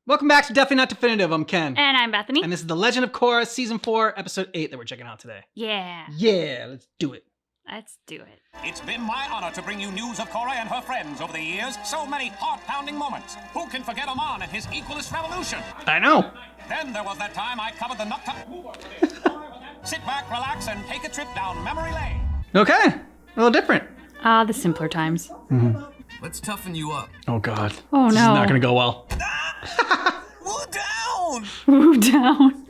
Welcome back to Definitely Not Definitive. I'm Ken. And I'm Bethany. And this is The Legend of Korra, Season 4, Episode 8 that we're checking out today. Yeah. Yeah, let's do it. Let's do it. It's been my honor to bring you news of Korra and her friends over the years. So many heart-pounding moments. Who can forget Oman and his equalist revolution? I know. Then there was that time I covered the Nukta. Sit back, relax, and take a trip down memory lane. Okay, a little different. Ah, the simpler times. Let's toughen you up. Oh, God. Oh, This is no. not going to go well. Woo down! Move down.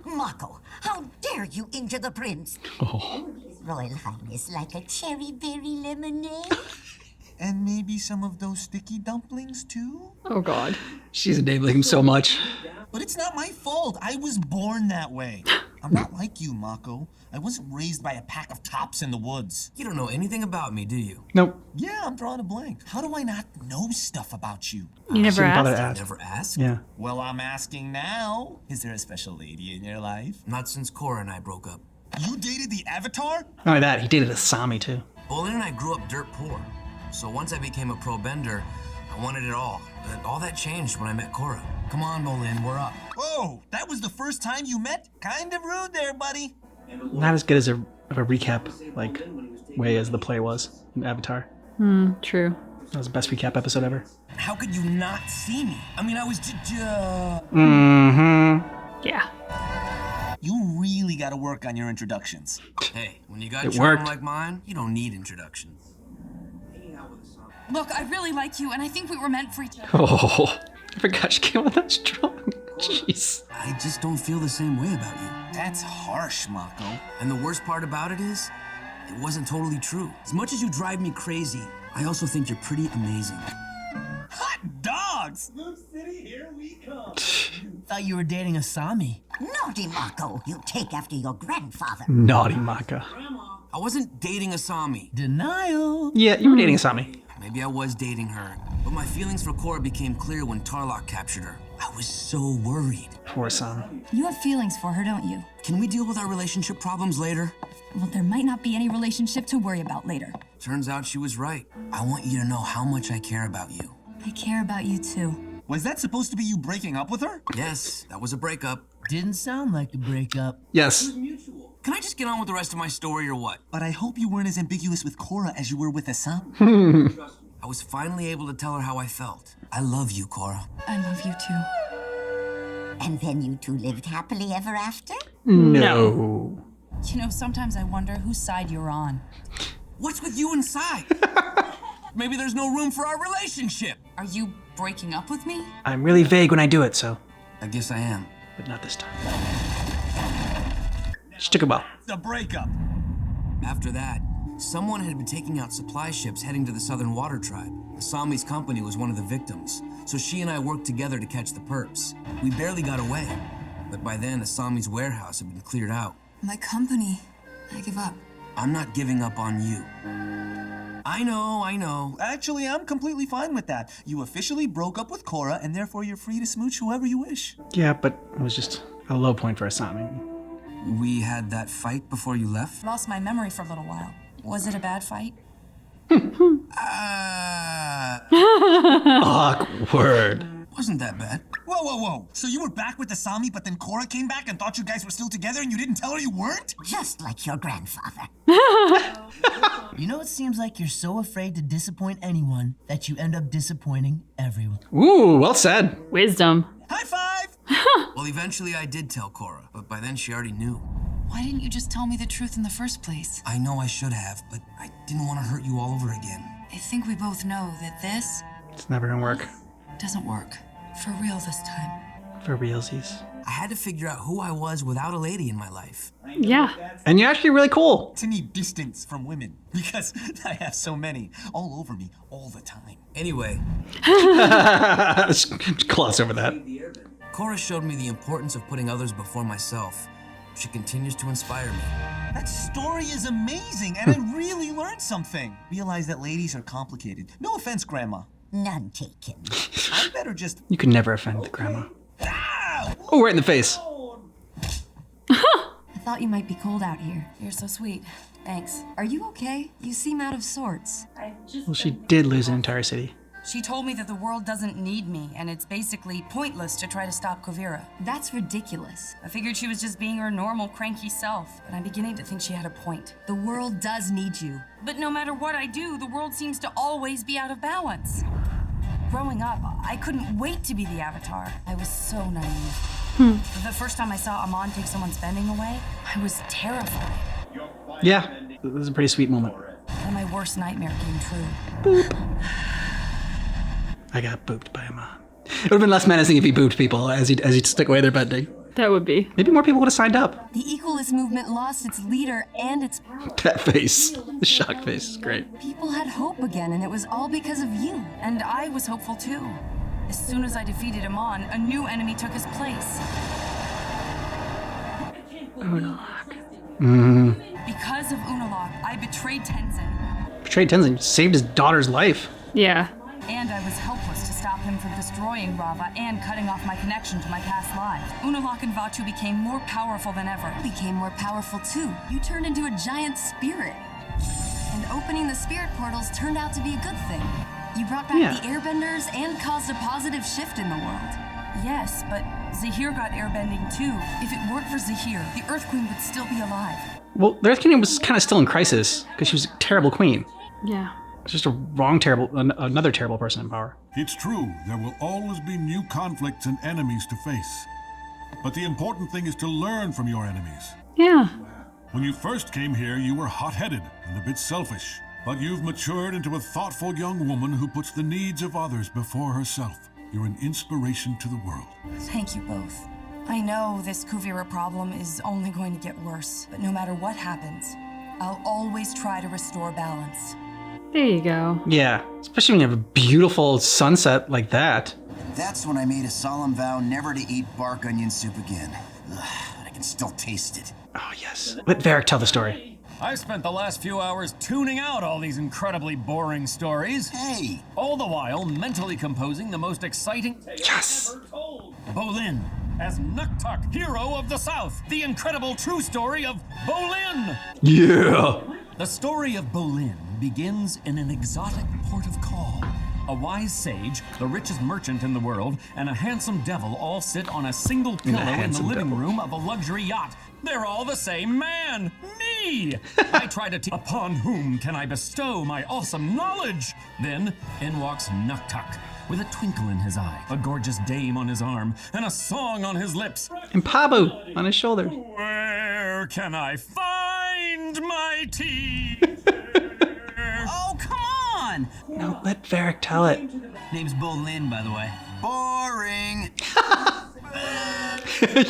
Mako, how dare you injure the prince? Oh. Royal Highness like a cherry berry lemonade? And maybe some of those sticky dumplings too? Oh, God. She's enabling him so much. But it's not my fault. I was born that way. I'm not like you, Mako. I wasn't raised by a pack of tops in the woods. You don't know anything about me, do you? Nope. Yeah, I'm drawing a blank. How do I not know stuff about you? You never Shouldn't bother to asked? ask. Never asked? Yeah. Well, I'm asking now. Is there a special lady in your life? Not since Korra and I broke up. You dated the Avatar? Not only that, he dated a Sami, too. Bolin and I grew up dirt poor. So once I became a pro bender, I wanted it all. But all that changed when I met Korra. Come on, Bolin, we're up. Whoa, that was the first time you met? Kind of rude there, buddy. Not as good as of a recap, like, way as the play was in Avatar. True. That was the best recap episode ever. How could you not see me? I mean, I was Yeah. You really gotta work on your introductions. Hey, when you got It charm worked. like mine, you don't need introductions. Look, I really like you, and I think we were meant for each other. Oh, I forgot she came on that strong. Jeez. I just don't feel the same way about you. That's harsh, Mako. And the worst part about it is, it wasn't totally true. As much as you drive me crazy, I also think you're pretty amazing. Hot dogs! Thought you were dating a Sami. Naughty Mako, you take after your grandfather. Naughty Maka. I wasn't dating Asami. Denial. Yeah, you were dating a Sami. Maybe I was dating her, but my feelings for Korra became clear when Tarlok captured her. I was so worried. Poor Sami. You have feelings for her, don't you? Can we deal with our relationship problems later? Well, there might not be any relationship to worry about later. Turns out she was right. I want you to know how much I care about you. I care about you too. Was that supposed to be you breaking up with her? Yes, that was a breakup. Didn't sound like a breakup. Yes. Can I just get on with the rest of my story or what? But I hope you weren't as ambiguous with Korra as you were with Asami. I was finally able to tell her how I felt. I love you, Korra. I love you too. And then you two lived happily ever after? No. You know, sometimes I wonder whose side you're on. What's with you inside? Maybe there's no room for our relationship. Are you breaking up with me? I'm really vague when I do it, so. I guess I am. But not this time. She took a while. The breakup. After that, someone had been taking out supply ships heading to the Southern Water Tribe. Asami's company was one of the victims, so she and I worked together to catch the perps. We barely got away, but by then Asami's warehouse had been cleared out. My company. I give up. I'm not giving up on you. I know. Actually, I'm completely fine with that. You officially broke up with Korra, and therefore you're free to smooch whoever you wish. Yeah, but it was just a low point for Asami. We had that fight before you left? Lost my memory for a little while. Was it a bad fight? Awkward. Wasn't that bad. Whoa. So you were back with Asami, but then Korra came back and thought you guys were still together and you didn't tell her you weren't? Just like your grandfather. You know, it seems like you're so afraid to disappoint anyone that you end up disappointing everyone. Ooh, well said. Wisdom. High five! Well, eventually I did tell Korra, but by then she already knew. Why didn't you just tell me the truth in the first place? I know I should have, but I didn't want to hurt you all over again. I think we both know that this It's never gonna work. doesn't work. For real this time. For realsies. I had to figure out who I was without a lady in my life. Yeah. And you're actually really cool. To need distance from women, because I have so many all over me all the time. Anyway, Gloss over that. Korra showed me the importance of putting others before myself. She continues to inspire me. That story is amazing, and I really learned something. Realize that ladies are complicated. No offense, Grandma. None taken. I better just... You could never offend the grandma. Ow! Oh, right in the face. I thought you might be cold out here. You're so sweet. Thanks. Are you okay? You seem out of sorts. Well, she did lose an entire city. She told me that the world doesn't need me, and it's basically pointless to try to stop Kuvira. That's ridiculous. I figured she was just being her normal, cranky self, but I'm beginning to think she had a point. The world does need you. But no matter what I do, the world seems to always be out of balance. Growing up, I couldn't wait to be the Avatar. I was so naive. The first time I saw Amon take someone's bending away, I was terrified. Yeah, it was a pretty sweet moment. And my worst nightmare came true. I got booped by him. It would have been less menacing if he booped people as he'd stick away their bending. That would be. Maybe more people would have signed up. The equalist movement lost its leader and its That face. The shock face is great. people had hope again, and it was all because of you. And I was hopeful too. As soon as I defeated Amon, a new enemy took his place. Because of Unalaq, I betrayed Tenzin. Betrayed Tenzin, saved his daughter's life. Yeah. And I was helpless to stop him from destroying Rava and cutting off my connection to my past life. Unalaq and Vatu became more powerful than ever. You became more powerful too. You turned into a giant spirit. And opening the spirit portals turned out to be a good thing. You brought back Yeah. the airbenders and caused a positive shift in the world. Yes, but Zahir got airbending too. If it weren't for Zahir, the Earth Queen would still be alive. Well, the Earth Kingdom was kind of still in crisis because she was a terrible queen. Yeah. It's just another terrible person in power. It's true, there will always be new conflicts and enemies to face. But the important thing is to learn from your enemies. Yeah. When you first came here, you were hot-headed and a bit selfish. But you've matured into a thoughtful young woman who puts the needs of others before herself. You're an inspiration to the world. Thank you both. I know this Kuvira problem is only going to get worse, but no matter what happens, I'll always try to restore balance. There you go. Yeah, especially when you have a beautiful sunset like that. That's when I made a solemn vow never to eat bark onion soup again. Ugh, I can still taste it. Oh, yes. Let Varric tell the story. I spent the last few hours tuning out all these incredibly boring stories. Hey! All the while mentally composing the most exciting Yes! Bolin as Nuktuk, hero of the South. The incredible true story of Bolin. Yeah! The story of Bolin begins in an exotic port of call. A wise sage, the richest merchant in the world, and a handsome devil all sit on a single pillow in the handsome living devil. room of a luxury yacht. They're all the same man, me! I try to upon whom can I bestow my awesome knowledge? Then in walks Nuktuk, with a twinkle in his eye, a gorgeous dame on his arm, and a song on his lips. And Pabu on his shoulder. Where can I find my tea? Oh, come on! No, let Varric tell it. Name's Bolin, by the way. Boring!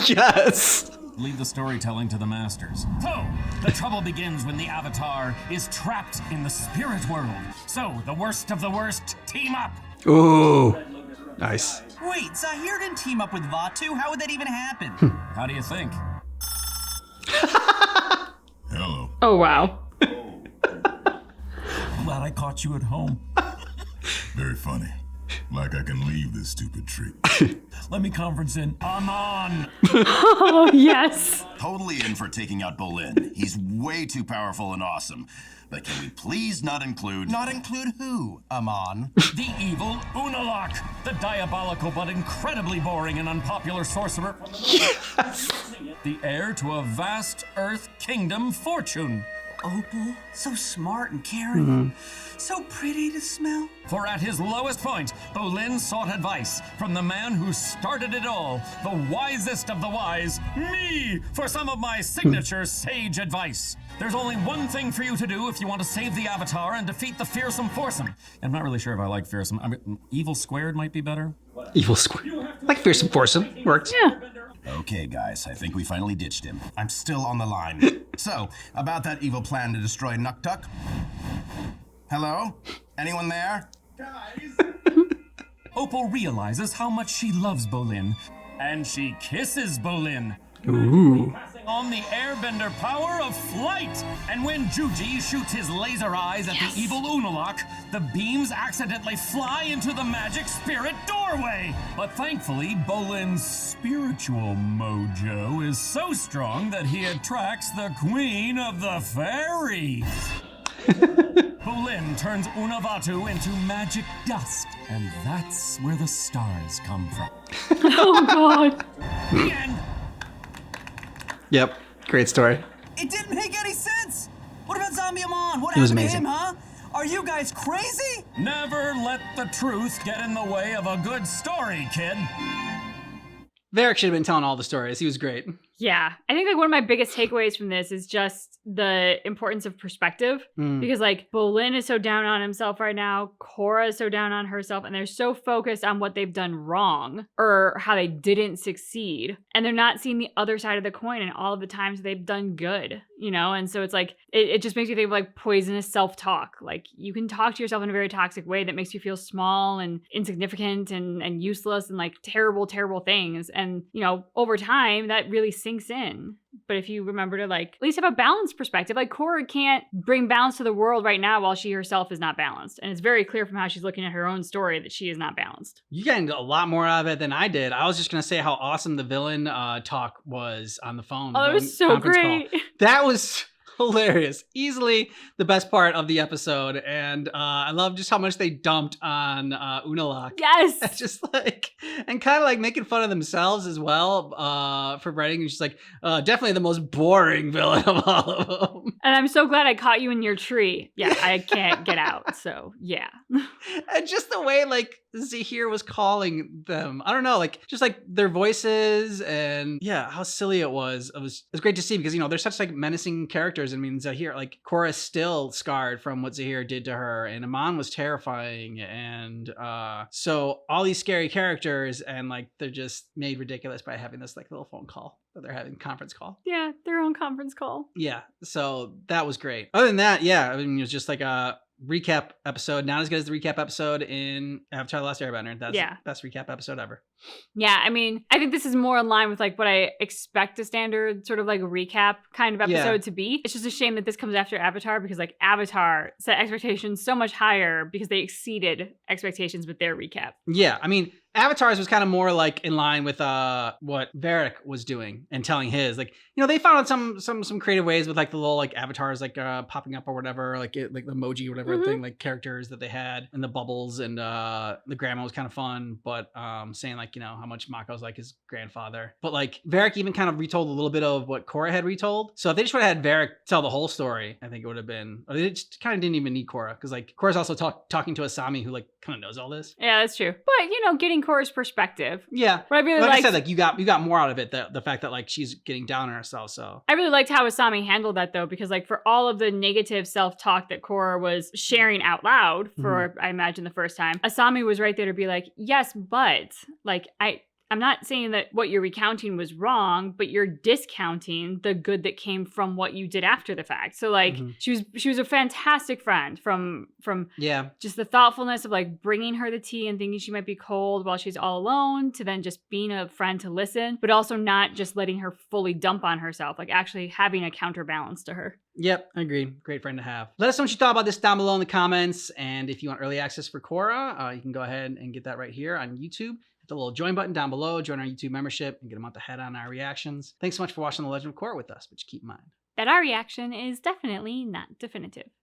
Yes! Leave the storytelling to the masters. So, the trouble begins when the Avatar is trapped in the spirit world. So, the worst of the worst team up. Ooh. Nice. Wait, Zahir didn't team up with Vatu? How would that even happen? How do you think? Hello. Oh, wow. Glad I caught you at home. Very funny. Like I can leave this stupid tree. Let me conference in. Amon! Oh, yes. Totally in for taking out Bolin. He's way too powerful and awesome. But can we please not include... Not include who, Amon? The evil Unalaq! The diabolical but incredibly boring and unpopular sorcerer. Yes! The heir to a vast Earth Kingdom fortune. Opal, so smart and caring. So pretty to smell. For at his lowest point, Bolin sought advice from the man who started it all, the wisest of the wise, me, for some of my signature sage advice. There's only one thing for you to do if you want to save the Avatar and defeat the fearsome foursome. I'm not really sure if I like fearsome. I mean, evil squared might be better. Evil square. Like fearsome foursome. Works. Yeah. Okay, guys, I think we finally ditched him. I'm still on the line. So, about that evil plan to destroy Nuktuk? Hello? Anyone there? Opal realizes how much she loves Bolin, and she kisses Bolin. Ooh. Passing on the airbender power of flight. And when Juji shoots his laser eyes at the evil Unalaq, the beams accidentally fly into the magic spirit doorway. But thankfully, Bolin's spiritual mojo is so strong that he attracts the queen of the fairies. Bolin turns Unavatu into magic dust. And that's where the stars come from. Oh god. The end. Yep. Great story. It didn't make any sense. What about Zombie Amon? What It was happened amazing. to him, huh? Are you guys crazy? Never let the truth get in the way of a good story, kid. Varric should have been telling all the stories. He was great. Yeah. I think like one of my biggest takeaways from this is just the importance of perspective. Because like Bolin is so down on himself right now. Korra is so down on herself. And they're so focused on what they've done wrong or how they didn't succeed. And they're not seeing the other side of the coin and all of the times they've done good, you know? And so it's like, it just makes you think of like poisonous self-talk. Like you can talk to yourself in a very toxic way that makes you feel small and insignificant and useless and like terrible, terrible things. And, you know, over time that really sinks in. But if you remember to like at least have a balanced perspective, like Korra can't bring balance to the world right now while she herself is not balanced. And it's very clear from how she's looking at her own story that she is not balanced. You getting a lot more out of it than I did. I was just going to say how awesome the villain talk was on the phone. Oh, that was so conference great. call. That was hilarious. Easily the best part of the episode. And I love just how much they dumped on Unalaq. Yes. Just like, and kind of like making fun of themselves as well for writing. It's just like, definitely the most boring villain of all of them. And I'm so glad I caught you in your tree. Yeah, I can't get out. So yeah. And just the way like Zahir was calling them. I don't know, like just like their voices and yeah, how silly it was. It was great to see because, you know, they're such like menacing characters. I mean, Zahir, like Korra is still scarred from what Zahir did to her and Amon was terrifying. And so all these scary characters and like they're just made ridiculous by having this like little phone call that they're having, conference call. Yeah, their own conference call. Yeah, so that was great. Other than that, yeah, I mean, it was just like a recap episode, not as good as the recap episode in Avatar: The Last Airbender. That's the best recap episode ever. Yeah, I mean, I think this is more in line with like what I expect a standard sort of like recap kind of episode to be. It's just a shame that this comes after Avatar because like Avatar set expectations so much higher because they exceeded expectations with their recap. Yeah, I mean, Avatar's was kind of more like in line with what Varric was doing and telling his. Like, you know, they found out some creative ways with like the little like avatars like popping up or whatever, like the emoji or whatever thing, like characters that they had and the bubbles and the grandma was kind of fun, but saying like, you know, how much Mako's like his grandfather. But like Varric even kind of retold a little bit of what Korra had retold. So if they just would have had Varric tell the whole story, I think it would have been, or they just kind of didn't even need Korra because like Korra's also talking to Asami who like kind of knows all this. Yeah, that's true. But you know, getting Korra's perspective. Yeah. What I really like liked, I said, like you got more out of it, the fact that like she's getting down on herself. So I really liked how Asami handled that though, because like for all of the negative self-talk that Korra was sharing out loud for I imagine the first time, Asami was right there to be like, yes, but like I'm not saying that what you're recounting was wrong, but you're discounting the good that came from what you did after the fact. So like she was a fantastic friend from just the thoughtfulness of like bringing her the tea and thinking she might be cold while she's all alone to then just being a friend to listen, but also not just letting her fully dump on herself, like actually having a counterbalance to her. Yep, I agree. Great friend to have. Let us know what you thought about this down below in the comments. And if you want early access for Korra, you can go ahead and get that right here on YouTube. The little join button down below, join our YouTube membership and get a month ahead on our reactions. Thanks so much for watching The Legend of Korra with us, but just keep in mind that our reaction is definitely not definitive.